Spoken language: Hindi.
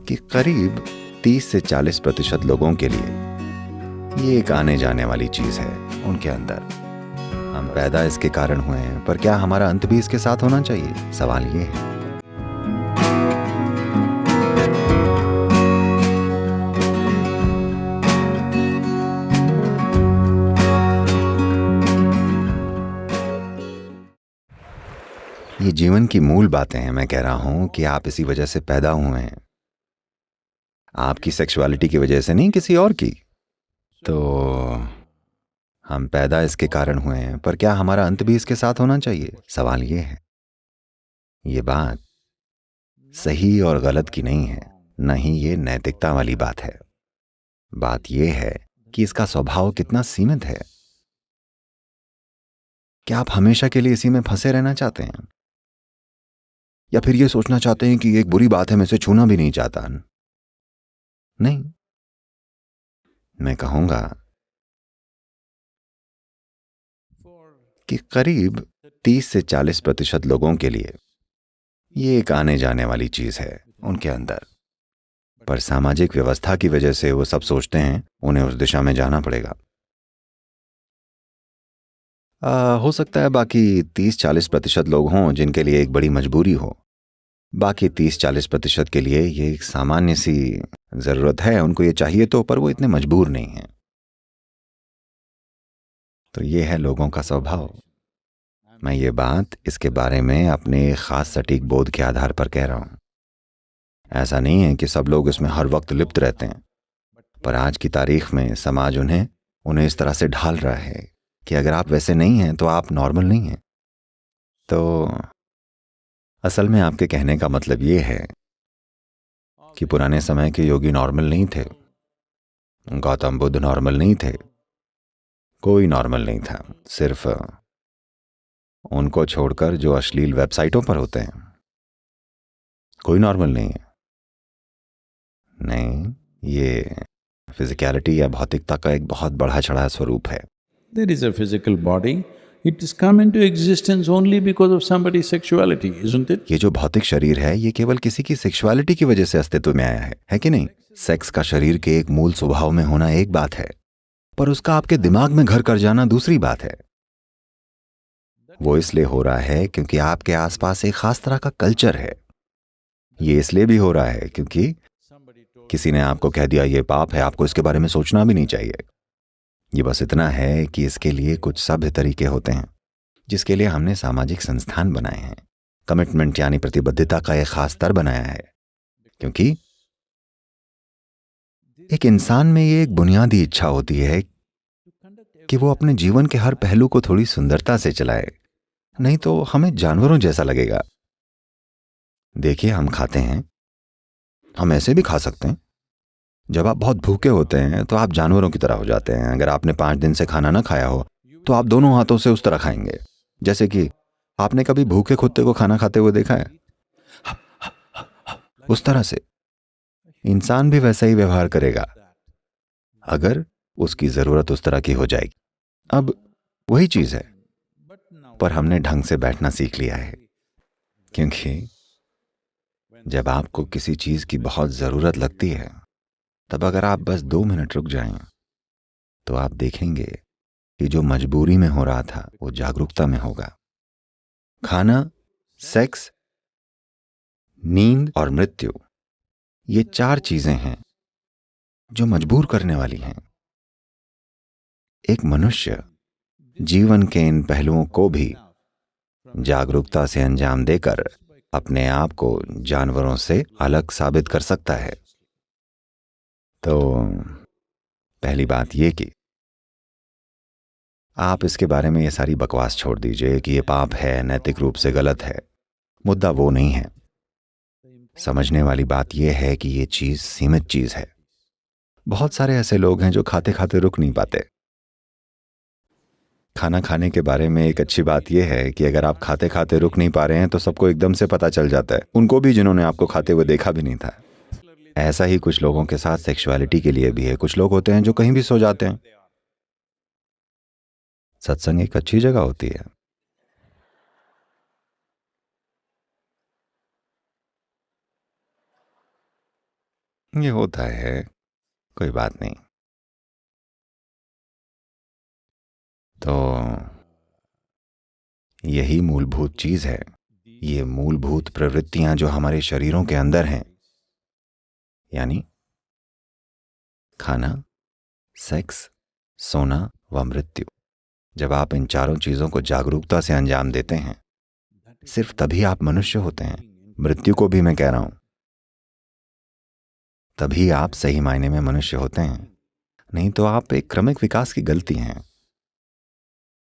कि करीब 30 से 40% लोगों के लिए ये एक आने जाने वाली चीज है उनके अंदर। हम पैदा इसके कारण हुए हैं, पर क्या हमारा अंत भी इसके साथ होना चाहिए? सवाल ये है। ये जीवन की मूल बातें हैं। मैं कह रहा हूं कि आप इसी वजह से पैदा हुए हैं, आपकी सेक्सुअलिटी की वजह से नहीं, किसी और की। तो हम पैदा इसके कारण हुए हैं, पर क्या हमारा अंत भी इसके साथ होना चाहिए? सवाल ये है। ये बात सही और गलत की नहीं है, न ही ये नैतिकता वाली बात है। बात यह है कि इसका स्वभाव कितना सीमित है। क्या आप हमेशा के लिए इसी में फंसे रहना चाहते हैं, या फिर ये सोचना चाहते हैं कि एक बुरी बात है, मैं इसे छूना भी नहीं चाहता? नहीं, मैं कहूंगा कि करीब 30 से 40% लोगों के लिए ये एक आने जाने वाली चीज है उनके अंदर। पर सामाजिक व्यवस्था की वजह से वो सब सोचते हैं उन्हें उस दिशा में जाना पड़ेगा। हो सकता है बाकी 30-40% लोग हों जिनके लिए एक बड़ी मजबूरी हो। बाकी 30-40% के लिए ये एक सामान्य सी जरूरत है, उनको ये चाहिए तो, पर वो इतने मजबूर नहीं हैं। तो ये है लोगों का स्वभाव। मैं ये बात इसके बारे में अपने खास सटीक बोध के आधार पर कह रहा हूं। ऐसा नहीं है कि सब लोग इसमें हर वक्त लिप्त रहते हैं, पर आज की तारीख में समाज उन्हें इस तरह से ढाल रहा है कि अगर आप वैसे नहीं हैं तो आप नॉर्मल नहीं हैं। तो असल में आपके कहने का मतलब ये है कि पुराने समय के योगी नॉर्मल नहीं थे, गौतम बुद्ध नॉर्मल नहीं थे, कोई नॉर्मल नहीं था, सिर्फ उनको छोड़कर जो अश्लील वेबसाइटों पर होते हैं। कोई नॉर्मल नहीं है। नहीं, ये फिजिकलिटी या भौतिकता का एक बहुत बढ़ा चढ़ा स्वरूप है। There is a physical body, it has come into existence only because of somebody's sexuality, isn't it? ये जो भौतिक शरीर है ये केवल किसी की सेक्सुअलिटी की वजह से अस्तित्व में आया है कि नहीं? सेक्स का शरीर के एक मूल स्वभाव में होना एक बात है, पर उसका आपके दिमाग में घर कर जाना दूसरी बात है। वो इसलिए हो रहा है क्योंकि आपके आसपास एक खास तरह का कल्चर है। ये इसलिए भी हो रहा है क्योंकि किसी ने आपको कह दिया ये पाप है, आपको इसके बारे में सोचना भी नहीं चाहिए। ये बस इतना है कि इसके लिए कुछ सभ्य तरीके होते हैं जिसके लिए हमने सामाजिक संस्थान बनाए हैं, कमिटमेंट यानी प्रतिबद्धता का एक खास स्तर बनाया है। क्योंकि एक इंसान में ये एक बुनियादी इच्छा होती है कि वो अपने जीवन के हर पहलू को थोड़ी सुंदरता से चलाए, नहीं तो हमें जानवरों जैसा लगेगा। देखिए, हम खाते हैं, हम ऐसे भी खा सकते हैं। जब आप बहुत भूखे होते हैं तो आप जानवरों की तरह हो जाते हैं। अगर आपने 5 दिन से खाना ना खाया हो तो आप दोनों हाथों से उस तरह खाएंगे जैसे कि आपने कभी भूखे कुत्ते को खाना खाते हुए देखा है? उस तरह से इंसान भी वैसा ही व्यवहार करेगा अगर उसकी जरूरत उस तरह की हो जाएगी। अब वही चीज है, पर हमने ढंग से बैठना सीख लिया है। क्योंकि जब आपको किसी चीज की बहुत जरूरत लगती है, तब अगर आप बस 2 मिनट रुक जाएं तो आप देखेंगे कि जो मजबूरी में हो रहा था वो जागरूकता में होगा। खाना, सेक्स, नींद और मृत्यु, ये 4 चीजें हैं जो मजबूर करने वाली हैं। एक मनुष्य जीवन के इन पहलुओं को भी जागरूकता से अंजाम देकर अपने आप को जानवरों से अलग साबित कर सकता है। तो पहली बात ये कि आप इसके बारे में ये सारी बकवास छोड़ दीजिए कि ये पाप है, नैतिक रूप से गलत है। मुद्दा वो नहीं है। समझने वाली बात यह है कि ये चीज सीमित चीज है। बहुत सारे ऐसे लोग हैं जो खाते खाते रुक नहीं पाते। खाना खाने के बारे में एक अच्छी बात यह है कि अगर आप खाते खाते रुक नहीं पा रहे हैं तो सबको एकदम से पता चल जाता है, उनको भी जिन्होंने आपको खाते हुए देखा भी नहीं था। ऐसा ही कुछ लोगों के साथ सेक्सुअलिटी के लिए भी है। कुछ लोग होते हैं जो कहीं भी सो जाते हैं। सत्संग एक अच्छी जगह होती है। ये होता है, कोई बात नहीं। तो यही मूलभूत चीज है, ये मूलभूत प्रवृत्तियां जो हमारे शरीरों के अंदर हैं, यानी खाना, सेक्स, सोना व मृत्यु। जब आप इन चारों चीजों को जागरूकता से अंजाम देते हैं, सिर्फ तभी आप मनुष्य होते हैं। मृत्यु को भी मैं कह रहा हूं, तभी आप सही मायने में मनुष्य होते हैं। नहीं तो आप एक क्रमिक विकास की गलती हैं।